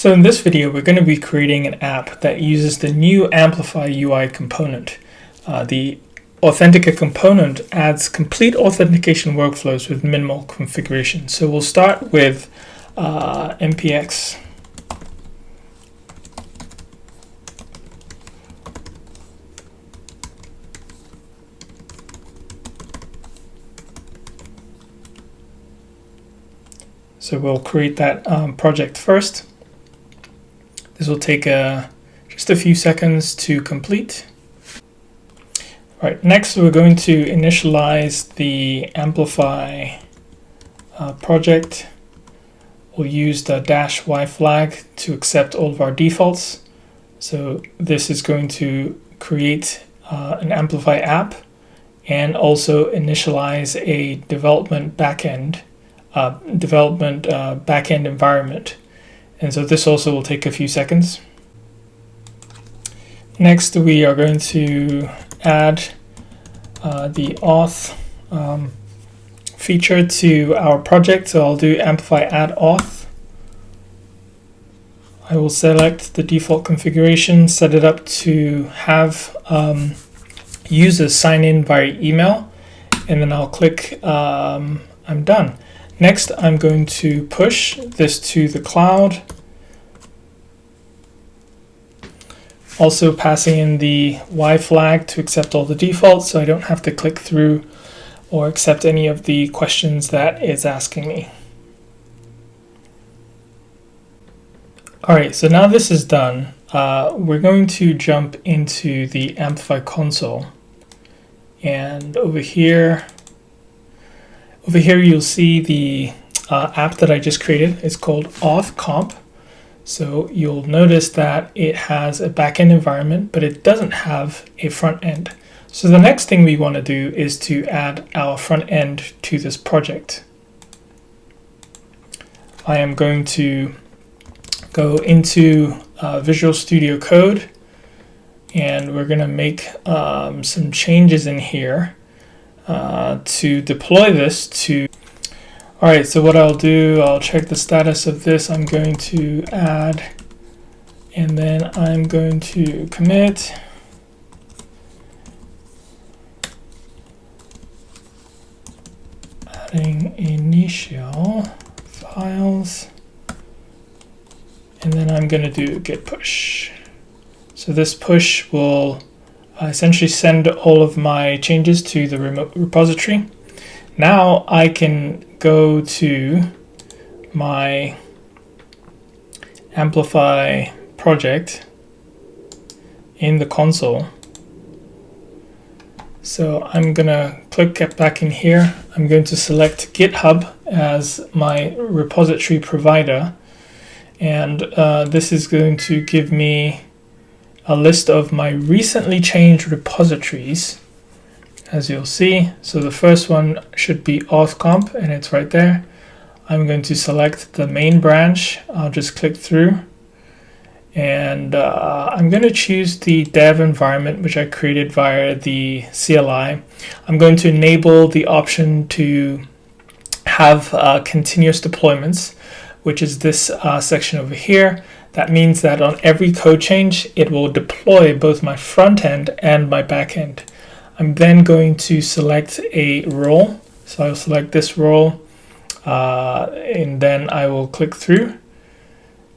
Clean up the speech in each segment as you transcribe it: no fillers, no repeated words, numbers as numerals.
So in this video, we're going to be creating an app that uses the new Amplify UI component. The authenticator component adds complete authentication workflows with minimal configuration. So we'll start with npx So we'll create that project first. This will take just a few seconds to complete. All right, next we're going to initialize the Amplify project. We'll use the -y flag to accept all of our defaults. So this is going to create an Amplify app and also initialize a development backend environment. And so this also will take a few seconds. Next, we are going to add the auth feature to our project. So I'll do Amplify Add Auth. I will select the default configuration, set it up to have users sign in via email, and then I'll click I'm done. Next, I'm going to push this to the cloud, also passing in the Y flag to accept all the defaults so I don't have to click through or accept any of the questions that it's asking me. All right, so now this is done, we're going to jump into the Amplify Console, and over here you'll see the app that I just created. It's called Auth Comp. So you'll notice that it has a backend environment, but it doesn't have a front end. So the next thing we want to do is to add our front end to this project. I am going to go into Visual Studio Code, and we're going to make some changes in here to deploy this to. All right, so what I'll do, I'll check the status of this. I'm going to add, and then I'm going to commit. Adding initial files, and then I'm going to do Git Push. So this push will essentially send all of my changes to the remote repository. Now I can go to my Amplify project in the console. So I'm gonna click back in here. I'm going to select GitHub as my repository provider, and this is going to give me a list of my recently changed repositories, as you'll see. So the first one should be Auth Comp, and it's right there. I'm going to select the main branch. I'll just click through, and I'm going to choose the dev environment, which I created via the CLI. I'm going to enable the option to have continuous deployments, which is this section over here. That means that on every code change, it will deploy both my front end and my back end. I'm then going to select a role. So I'll select this role, and then I will click through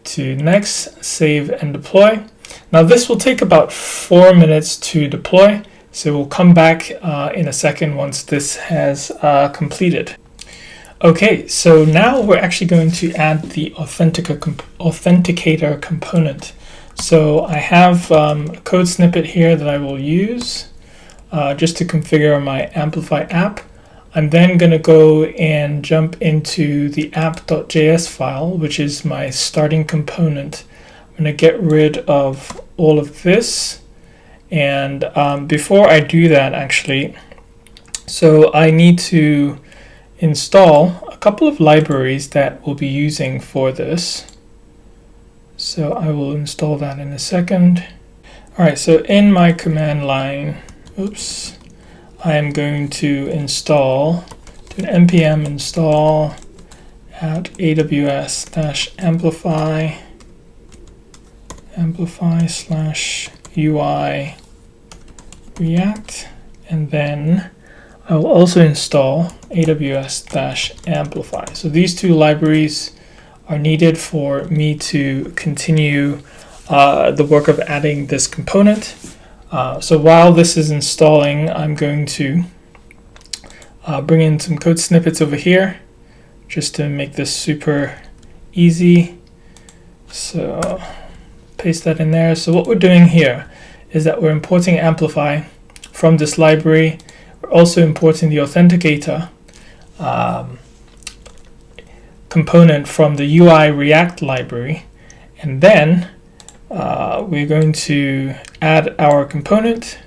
to next, save and deploy. Now this will take about 4 minutes to deploy. So we'll come back in a second once this has completed. Okay, so now we're actually going to add the authenticator component. So I have a code snippet here that I will use just to configure my Amplify app. I'm then going to go and jump into the app.js file, which is my starting component. I'm going to get rid of all of this. And before I do that, actually, so I need to install a couple of libraries that we'll be using for this. So I will install that in a second. All right, so in my command line, I am going to install, do an npm install at aws-amplify Amplify/UI React, and then I will also install AWS-Amplify. So these two libraries are needed for me to continue the work of adding this component. So while this is installing, I'm going to bring in some code snippets over here just to make this super easy. So paste that in there. So what we're doing here is that we're importing Amplify from this library. We're also importing the authenticator component from the UI React library, and then we're going to add our component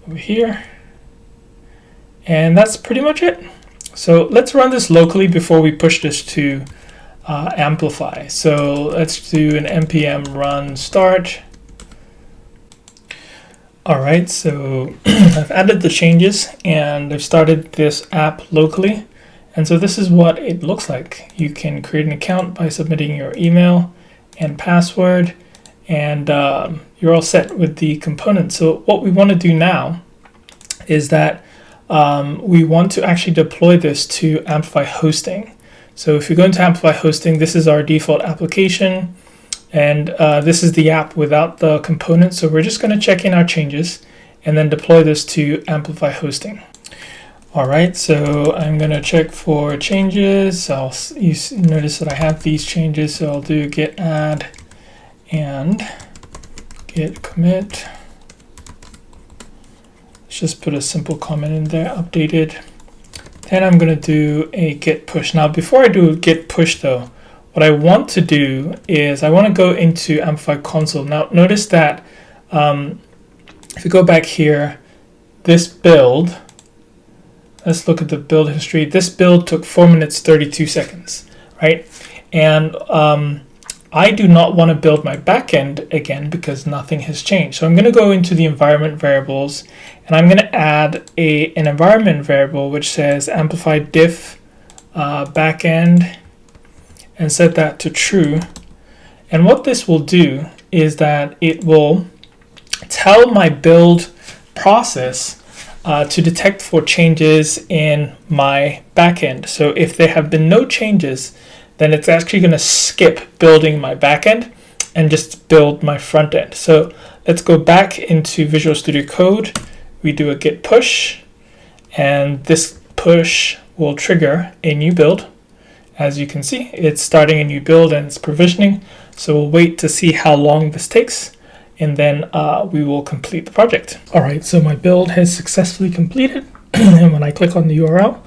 over here, and that's pretty much it. So let's run this locally before we push this to Amplify. So let's do an npm run start. All right, so I've added the changes and I've started this app locally. And so this is what it looks like. You can create an account by submitting your email and password, and you're all set with the component. So what we want to do now is that we want to actually deploy this to Amplify hosting. So if you go into Amplify hosting, this is our default application, and this is the app without the component. So we're just going to check in our changes and then deploy this to Amplify hosting. All right, so I'm going to check for changes. You notice that I have these changes, so I'll do git add and git commit. Let's just put a simple comment in there, updated. Then I'm going to do a git push. Now, before I do a git push though, what I want to do is I want to go into Amplify Console. Now, notice that if you go back here, this build, let's look at the build history. This build took 4 minutes, 32 seconds, right? And I do not want to build my backend again because nothing has changed. So I'm going to go into the environment variables, and I'm going to add an environment variable which says Amplify diff backend, and set that to true. And what this will do is that it will tell my build process to detect for changes in my backend. So if there have been no changes, then it's actually going to skip building my backend and just build my front end. So let's go back into Visual Studio Code. We do a git push, and this push will trigger a new build. As you can see, it's starting a new build and it's provisioning. So we'll wait to see how long this takes, and then we will complete the project. All right, so my build has successfully completed. And when I click on the URL,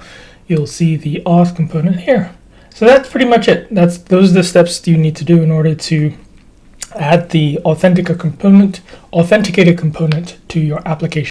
you'll see the auth component here. So that's pretty much it. Those are the steps you need to do in order to add the authenticator component to your application.